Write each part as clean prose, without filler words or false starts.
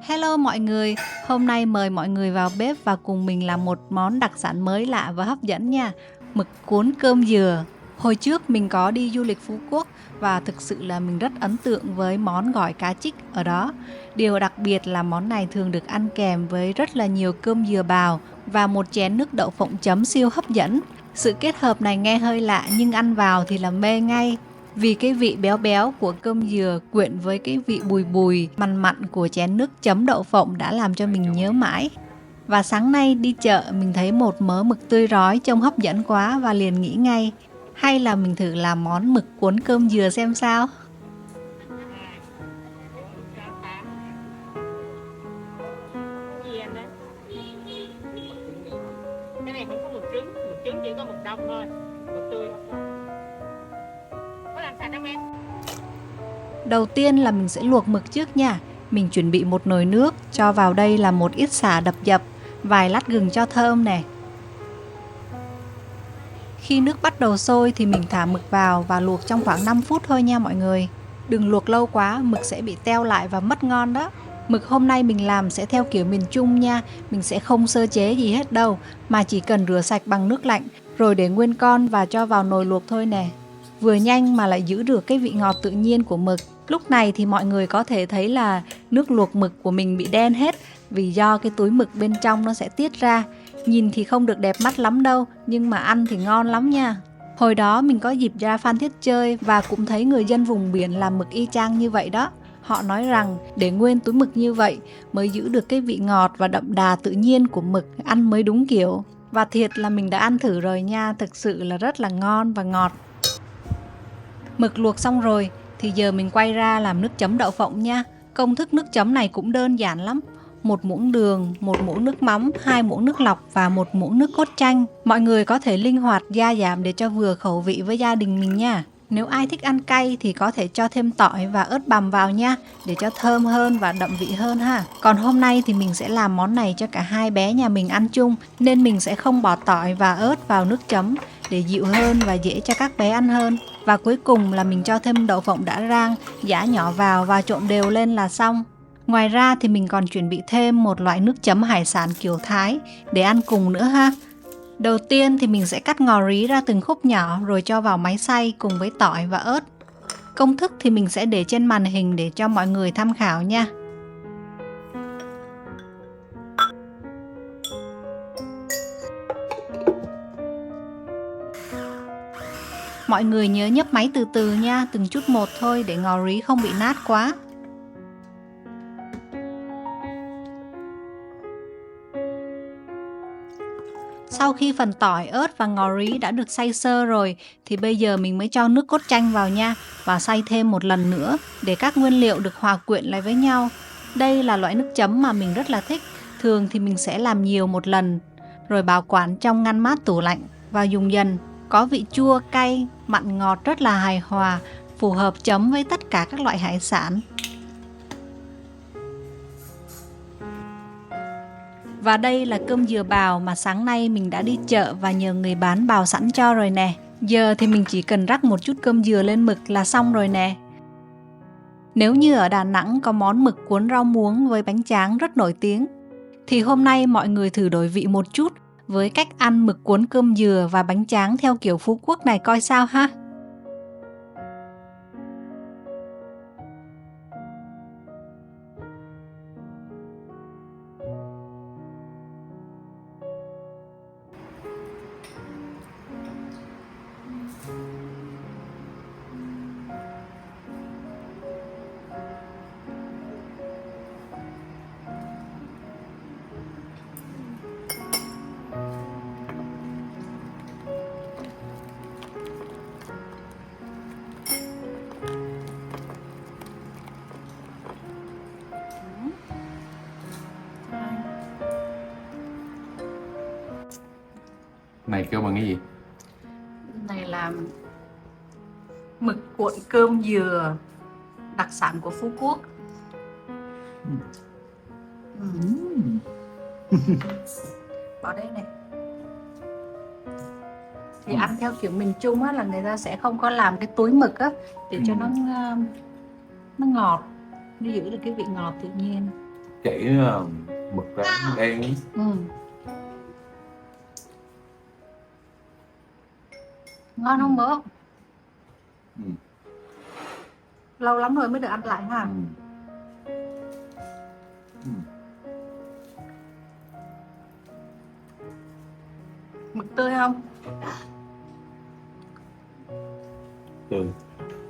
Hello mọi người, hôm nay mời mọi người vào bếp và cùng mình làm một món đặc sản mới lạ và hấp dẫn nha. Mực cuốn cơm dừa. Hồi trước mình có đi du lịch Phú Quốc và thực sự là mình rất ấn tượng với món gỏi cá trích ở đó. Điều đặc biệt là món này thường được ăn kèm với rất là nhiều cơm dừa bào và một chén nước đậu phộng chấm siêu hấp dẫn. Sự kết hợp này nghe hơi lạ nhưng ăn vào thì là mê ngay. Vì cái vị béo béo của cơm dừa quyện với cái vị bùi bùi mặn mặn của chén nước chấm đậu phộng đã làm cho mình nhớ mãi. Và sáng nay đi chợ mình thấy một mớ mực tươi rói trông hấp dẫn quá và liền nghĩ ngay, hay là mình thử làm món mực cuốn cơm dừa xem sao. Cái này không có mực trứng chỉ có mực đông thôi, mực tươi không. Có làm sạch không em? Đầu tiên là mình sẽ luộc mực trước nha. Mình chuẩn bị một nồi nước, cho vào đây là một ít sả đập dập, vài lát gừng cho thơm nè. Khi nước bắt đầu sôi thì mình thả mực vào và luộc trong khoảng 5 phút thôi nha mọi người. Đừng luộc lâu quá, mực sẽ bị teo lại và mất ngon đó. Mực hôm nay mình làm sẽ theo kiểu miền Trung nha. Mình sẽ không sơ chế gì hết đâu, mà chỉ cần rửa sạch bằng nước lạnh, rồi để nguyên con và cho vào nồi luộc thôi nè. Vừa nhanh mà lại giữ được cái vị ngọt tự nhiên của mực. Lúc này thì mọi người có thể thấy là nước luộc mực của mình bị đen hết, vì do cái túi mực bên trong nó sẽ tiết ra. Nhìn thì không được đẹp mắt lắm đâu, nhưng mà ăn thì ngon lắm nha. Hồi đó mình có dịp ra Phan Thiết chơi và cũng thấy người dân vùng biển làm mực y chang như vậy đó. Họ nói rằng để nguyên túi mực như vậy mới giữ được cái vị ngọt và đậm đà tự nhiên của mực, ăn mới đúng kiểu. Và thiệt là mình đã ăn thử rồi nha, thực sự là rất là ngon và ngọt. Mực luộc xong rồi thì giờ mình quay ra làm nước chấm đậu phộng nha. Công thức nước chấm này cũng đơn giản lắm. 1 muỗng đường, 1 muỗng nước mắm, 2 muỗng nước lọc và 1 muỗng nước cốt chanh. Mọi người có thể linh hoạt gia giảm để cho vừa khẩu vị với gia đình mình nha. Nếu ai thích ăn cay thì có thể cho thêm tỏi và ớt bằm vào nha, để cho thơm hơn và đậm vị hơn ha. Còn hôm nay thì mình sẽ làm món này cho cả hai bé nhà mình ăn chung, nên mình sẽ không bỏ tỏi và ớt vào nước chấm để dịu hơn và dễ cho các bé ăn hơn. Và cuối cùng là mình cho thêm đậu phộng đã rang, giã nhỏ vào và trộn đều lên là xong. Ngoài ra thì mình còn chuẩn bị thêm một loại nước chấm hải sản kiểu Thái để ăn cùng nữa ha. Đầu tiên thì mình sẽ cắt ngò rí ra từng khúc nhỏ rồi cho vào máy xay cùng với tỏi và ớt. Công thức thì mình sẽ để trên màn hình để cho mọi người tham khảo nha. Mọi người nhớ nhấp máy từ từ nha, từng chút một thôi để ngò rí không bị nát quá. Sau khi phần tỏi, ớt và ngò rí đã được xay sơ rồi thì bây giờ mình mới cho nước cốt chanh vào nha và xay thêm một lần nữa để các nguyên liệu được hòa quyện lại với nhau. Đây là loại nước chấm mà mình rất là thích. Thường thì mình sẽ làm nhiều một lần rồi bảo quản trong ngăn mát tủ lạnh và dùng dần. Có vị chua, cay, mặn ngọt rất là hài hòa, phù hợp chấm với tất cả các loại hải sản. Và đây là cơm dừa bào mà sáng nay mình đã đi chợ và nhờ người bán bào sẵn cho rồi nè. Giờ thì mình chỉ cần rắc một chút cơm dừa lên mực là xong rồi nè. Nếu như ở Đà Nẵng có món mực cuốn rau muống với bánh tráng rất nổi tiếng, thì hôm nay mọi người thử đổi vị một chút với cách ăn mực cuốn cơm dừa và bánh tráng theo kiểu Phú Quốc này coi sao ha. Này kêu bằng cái gì? Này là mực cuộn cơm dừa, đặc sản của Phú Quốc. Bỏ đây này. Thì ăn theo kiểu miền Trung á, là người ta sẽ không có làm cái túi mực á để cho nó ngọt, nó giữ được cái vị ngọt tự nhiên. chảy mực rán đen ấy. Ngon không bố? Ừ. Lâu lắm rồi mới được ăn lại ha. Ừ. Ừ. Mực tươi không? Tươi.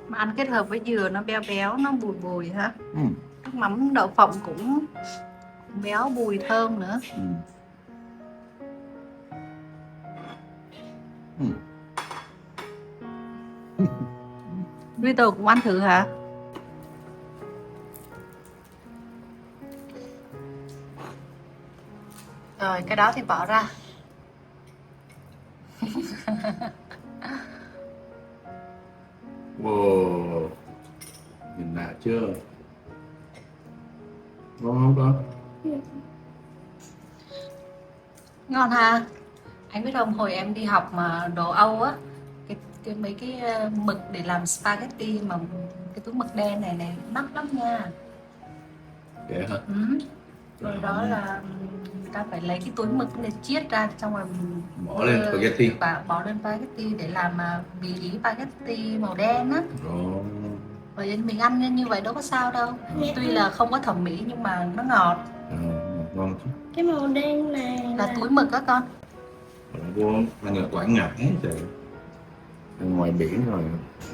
Mà ăn kết hợp với dừa nó béo béo, nó bùi bùi ha. Ừ. Nước mắm đậu phộng cũng béo bùi thơm nữa. Ừ. Ừ. Rito cũng ăn thử hả? Rồi cái đó thì bỏ ra. Wow. Nhìn lạ chưa? Ngon không con? Ngon ha. Anh biết không, hồi em đi học mà đồ Âu á, mấy cái mực để làm spaghetti mà cái túi mực đen này này mắc lắm nha. Vậy hả? Ừ. Rồi đó là người ta phải lấy cái túi mực để chiết ra, xong rồi Bỏ lên spaghetti. bỏ lên spaghetti để làm mì ý spaghetti màu đen á. Rồi. Rồi mình ăn như vậy đâu có sao đâu. Tuy là không có thẩm mỹ nhưng mà nó ngọt. Ngon chứ. Cái màu đen này Là túi mực á con. Vô ăn ở Quảng Ngãi trời. Ăn ngoài biển rồi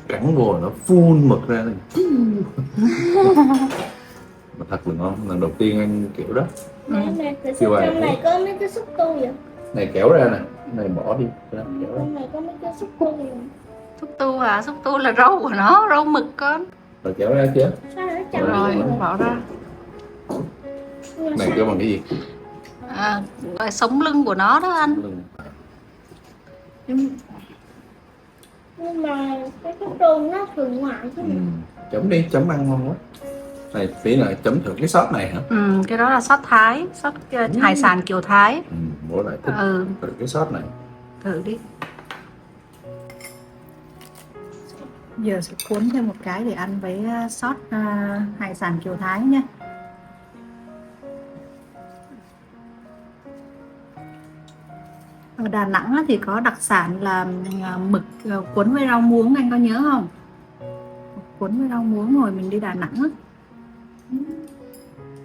cắn vô nó phun mực ra này. Mà thật là ngon, lần đầu tiên ăn kiểu đó. nè, tại Chưa sao ai trong thấy. này có mấy cái xúc tu vậy? Này kéo ra nè, này bỏ đi. Đó, kéo ra. Trong này có mấy cái xúc tu vậy? Xúc tu à? Xúc tu là rau của nó, rau mực con. Rồi kéo ra chưa? Sao nó trong Rồi, này? Bỏ ra. Này kêu bằng cái gì? Gọi sống lưng của nó đó anh. Nhưng mà cái xúc tu nó thường ngoại chứ. Chấm đi, chấm ăn ngon quá. Này, tí là chấm thử cái sốt này hả? Cái đó là sốt Thái, sốt hải sản kiểu Thái. Bố lại thích thử cái sốt này. Thử đi. Giờ sẽ cuốn thêm một cái để ăn với sốt hải sản kiểu Thái nha. Ở Đà Nẵng thì có đặc sản là mực cuốn với rau muống, anh có nhớ không? Cuốn với rau muống rồi mình đi Đà Nẵng á.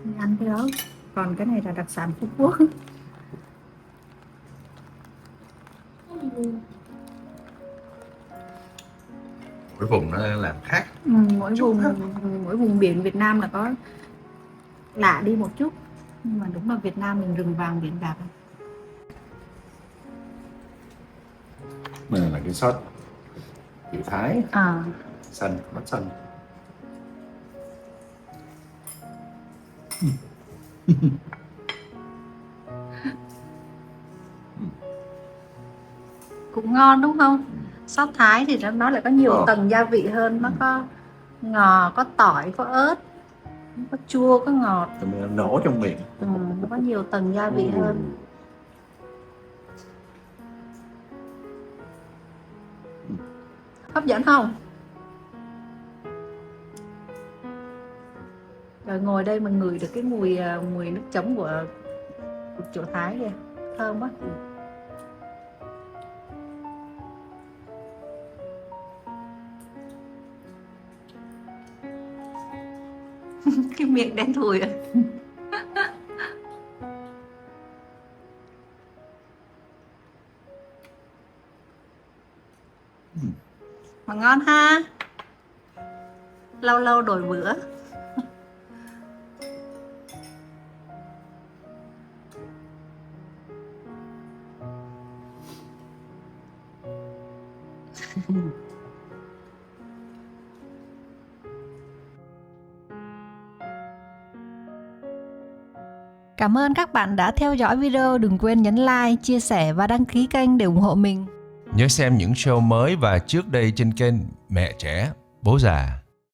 Mình ăn cái đó. Còn cái này là đặc sản Phú Quốc. Mỗi vùng nó làm khác. Mỗi vùng biển Việt Nam là có lạ đi một chút, nhưng mà đúng là Việt Nam mình rừng vàng biển bạc. Này là cái sốt kiểu Thái, xanh, mắt xanh. Cũng ngon đúng không? Sốt Thái thì nó lại có nhiều tầng gia vị hơn, nó có ngò, có tỏi, có ớt, có chua, có ngọt, Nổ trong miệng. nó có nhiều tầng gia vị hơn. Hấp dẫn không? Rồi ngồi đây mà ngửi được cái mùi nước chấm của chỗ Thái kìa, thơm quá. Cái miệng đen thui à. Mà ngon ha. Lâu lâu đổi bữa. Cảm ơn các bạn đã theo dõi video. Đừng quên nhấn like, chia sẻ và đăng ký kênh để ủng hộ mình. Nhớ xem những show mới và trước đây trên kênh Mẹ Trẻ, Bố Già.